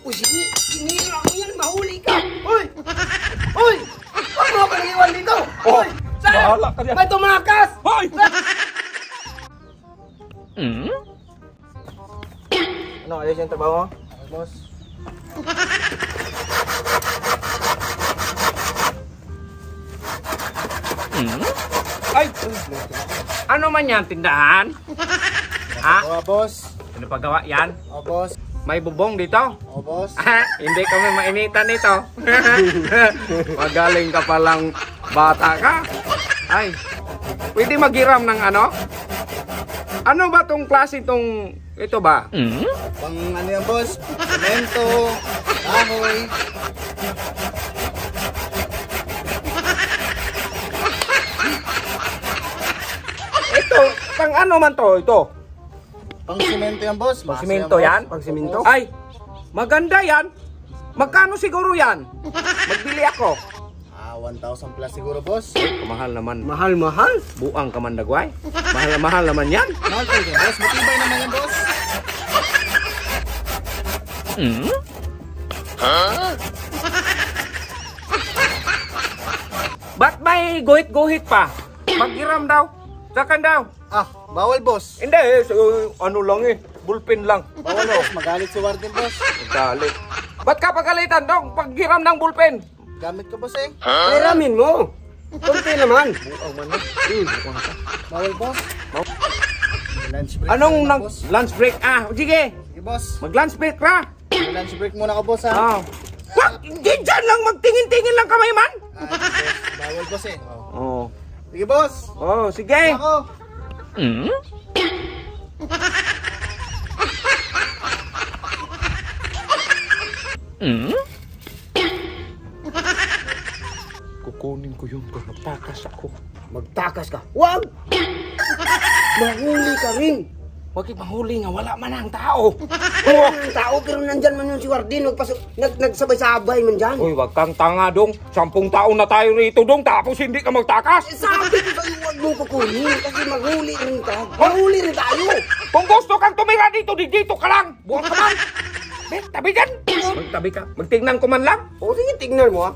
Uy, sinira mo yan, mahuli ka. Uy! Uy! Huwag mo akong iwan dito. Uy! Sir! Bahala ka dyan. May tumakas! Hoy! Ano, ayos yung trabaho mo? Boss. Ay! Ano man yan, tindahan? Ha? Oo, boss. Ano paggawa yan? Oo, boss. May bubong dito? Oo, boss. Hindi kami mainitan nito. Magaling ka palang bata ka. Ay, pwede maghiram ng ano? Ano ba tong klase tong ito ba? Pang ano yan, boss? Semento, kahoy. Ito, pang ano man to? Ito. Pang semento yan, boss. Pang simento yan? Pang semento? Ay, maganda yan. Magkano siguro yan? Magbili ako. 1,000 plus siguro, boss. Mahal naman. Mahal? Buang ka man dagway. Mahal naman yan. Mahal talaga, boss. Matibay naman yan, boss. Ba't may guhit-guhit pa? Maghiram daw. Sakan daw. Ah, bawal, boss. Hindi ano lang bullpen lang. Bawal, boss. Magalit si Warden, boss. Galit. Ba't ka pagalitan dong? Paghiram ng bullpen. Gamit ko, boss, eh. Pahiramin mo. Kunti naman. Buang man na. Bawal, boss. Lunch break. Anong muna, boss? lunch break? Sige. Sige, boss. Mag-lunch break ka. May lunch break muna ka, boss, ha? Ah. What? Hindi dyan lang. Magtingin-tingin lang kamay man. Ah, sige, boss. Bawal, boss, eh. Oh. Sige, boss. Oh, sige. Ako. Kukunin ko yun kung magtakas ako. Magtakas ka. Wag! Mahuli ka rin. Huwag mahuli nga, wala man ang tao. Ang tao, pero nandyan man yung si Warden. Nagsabay-sabay man dyan. Uy, wag kang tanga dong. 10 taon na tayo rito dong, tapos hindi ka magtakas. Sabi ko sa'yo, wag mo kukunin. Kasi maghuli rin ka. Mahuli rin tayo. Kung gusto kang tumira dito, dito ka lang. Buwan ka man. Tabi dyan. Magtabi ka. Magtingnan ko man lang. O sige, tignan mo, ha.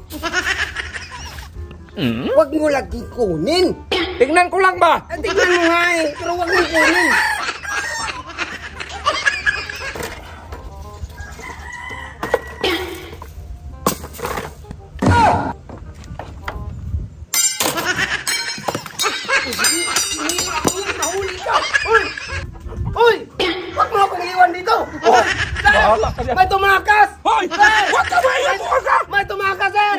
Wag mo lagi kunin. Tingnan ko lang ba? Tignan mo nga, eh. Pero wag mo kunin. Sinira mo yan, mahuli ka. Uy! Uy! Huwag mo akong iwan dito. Sir! Bahala ka dyan. May tumakas! Hoy! Huwag ka ba? May tumakas, sir!